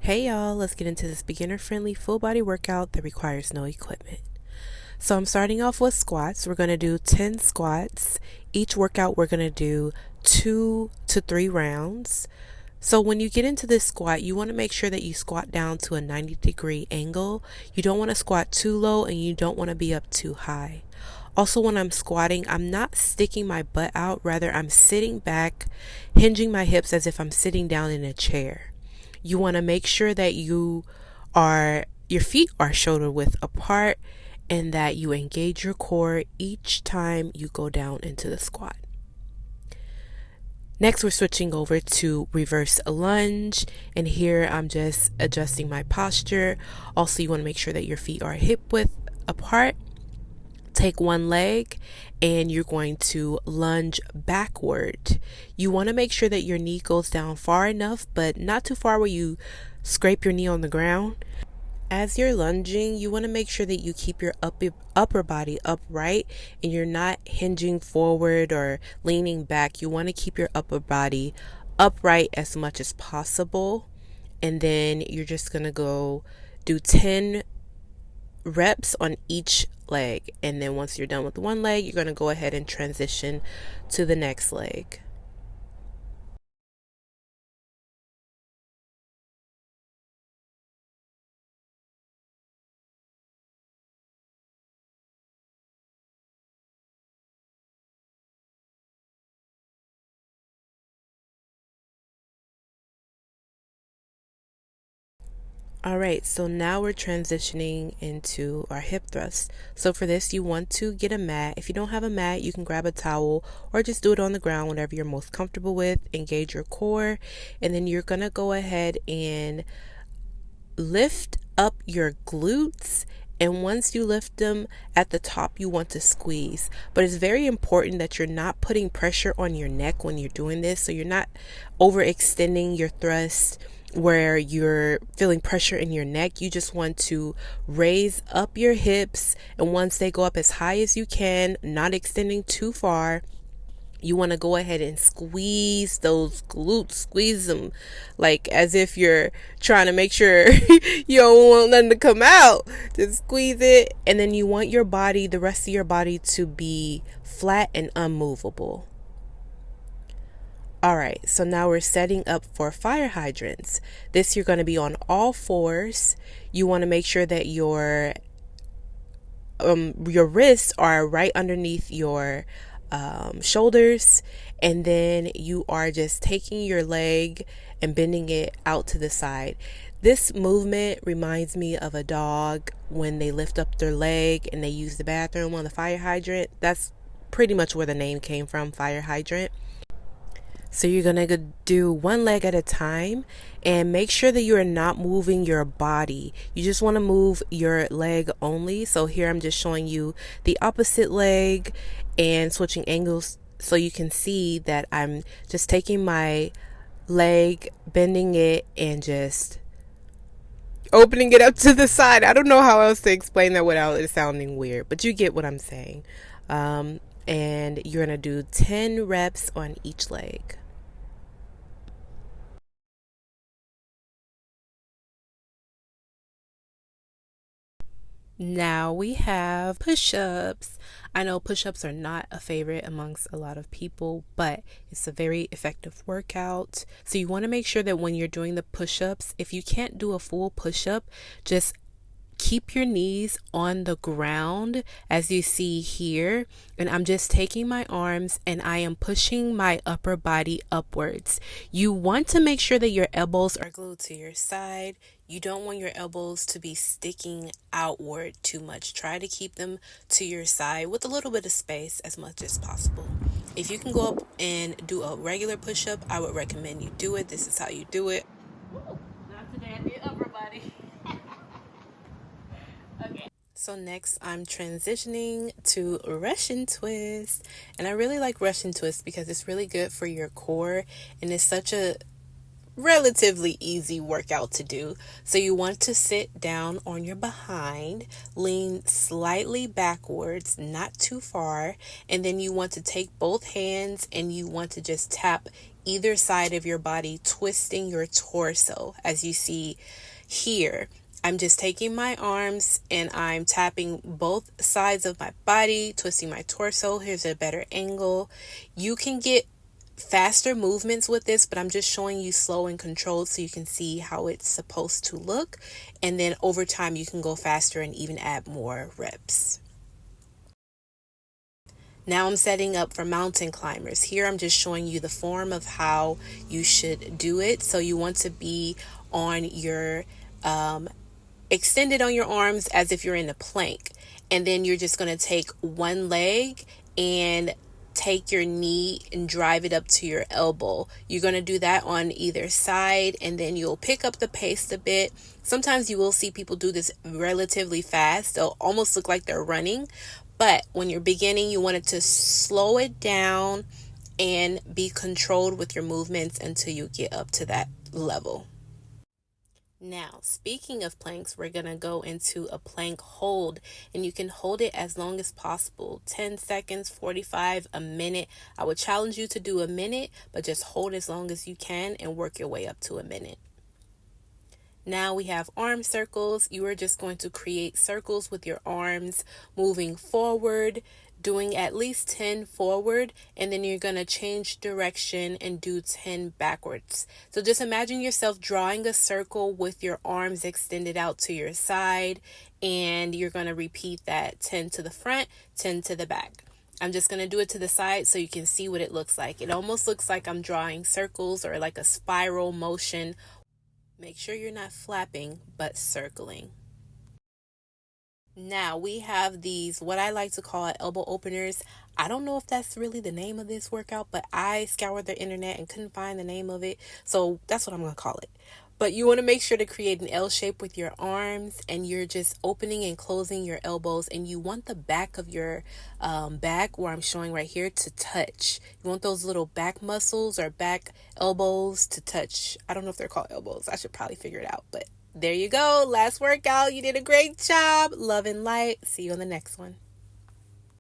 Hey y'all, let's get into this beginner friendly full body workout that requires no equipment. So I'm starting off with squats. We're going to do 10 squats. Each workout we're going to do 2 to 3 rounds. So when you get into this squat, you want to make sure that you squat down to a 90-degree angle. You don't want to squat too low and you don't want to be up too high. Also, when I'm squatting, I'm not sticking my butt out. Rather, I'm sitting back, hinging my hips as if I'm sitting down in a chair. You want to make sure that your feet are shoulder width apart and that you engage your core each time you go down into the squat. Next, we're switching over to reverse lunge, and here I'm just adjusting my posture. Also, you want to make sure that your feet are hip width apart. Take one leg and you're going to lunge backward. You want to make sure that your knee goes down far enough, but not too far where you scrape your knee on the ground. As you're lunging, you want to make sure that you keep your upper body upright and you're not hinging forward or leaning back. You want to keep your upper body upright as much as possible. And then you're just going to go do 10 reps on each leg. And then once you're done with one leg, you're going to go ahead and transition to the next leg. All right, so now we're transitioning into our hip thrusts. So for this, you want to get a mat. If you don't have a mat, you can grab a towel or just do it on the ground, whatever you're most comfortable with. Engage your core, and then you're going to go ahead and lift up your glutes. And once you lift them at the top, you want to squeeze. But it's very important that you're not putting pressure on your neck when you're doing this. So you're not overextending your thrust where you're feeling pressure in your neck. You just want to raise up your hips, and once they go up as high as you can, not extending too far, you want to go ahead and squeeze those glutes, squeeze them like as if you're trying to make sure you don't want nothing to come out. Just squeeze it, and then you want your body, the rest of your body, to be flat and unmovable. All right, so now we're setting up for fire hydrants. This, you're going to be on all fours. You want to make sure that your wrists are right underneath your shoulders, and then you are just taking your leg and bending it out to the side. This movement reminds me of a dog when they lift up their leg and they use the bathroom on the fire hydrant. That's pretty much where the name came from, fire hydrant. So you're going to do one leg at a time, and make sure that you're not moving your body. You just want to move your leg only. So here I'm just showing you the opposite leg and switching angles so you can see that I'm just taking my leg, bending it, and just opening it up to the side. I don't know how else to explain that without it sounding weird, but you get what I'm saying. And you're going to do 10 reps on each leg. Now we have push-ups. I know push-ups are not a favorite amongst a lot of people, but it's a very effective workout. So you want to make sure that when you're doing the push-ups, if you can't do a full push-up, just keep your knees on the ground as you see here, and I'm just taking my arms and I am pushing my upper body upwards. You want to make sure that your elbows are glued to your side. You don't want your elbows to be sticking outward too much. Try to keep them to your side with a little bit of space as much as possible. If you can go up and do a regular push-up, I would recommend you do it. This is how you do it. Not today, I did upper body. Okay. So next I'm transitioning to Russian twist, and I really like Russian twist because it's really good for your core and it's such a relatively easy workout to do. So you want to sit down on your behind, lean slightly backwards, not too far, and then you want to take both hands and you want to just tap either side of your body, twisting your torso. As you see here, I'm just taking my arms and I'm tapping both sides of my body, twisting my torso. Here's a better angle. You can get faster movements with this, but I'm just showing you slow and controlled so you can see how it's supposed to look. And then over time, you can go faster and even add more reps. Now I'm setting up for mountain climbers. Here I'm just showing you the form of how you should do it. So you want to be on your extended on your arms as if you're in a plank. And then you're just going to take one leg and take your knee and drive it up to your elbow. You're going to do that on either side, and then you'll pick up the pace a bit. Sometimes you will see people do this relatively fast. They'll almost look like they're running. But when you're beginning, you want it to slow it down and be controlled with your movements until you get up to that level. Now, speaking of planks, we're going to go into a plank hold, and you can hold it as long as possible, 10 seconds, 45, a minute. I would challenge you to do a minute, but just hold as long as you can and work your way up to a minute. Now we have arm circles. You are just going to create circles with your arms, moving forward, doing at least 10 forward, and then you're going to change direction and do 10 backwards. So just imagine yourself drawing a circle with your arms extended out to your side, and you're going to repeat that 10 to the front, 10 to the back. I'm just going to do it to the side so you can see what it looks like. It almost looks like I'm drawing circles or like a spiral motion. Make sure you're not flapping, but circling. Now we have these, what I like to call elbow openers. I don't know if that's really the name of this workout, but I scoured the internet and couldn't find the name of it. So that's what I'm going to call it. But you want to make sure to create an L shape with your arms, and you're just opening and closing your elbows, and you want the back of your back, where I'm showing right here, to touch. You want those little back muscles or back elbows to touch. I don't know if they're called elbows. I should probably figure it out, but there you go. Last workout. You did a great job. Love and light. See you on the next one.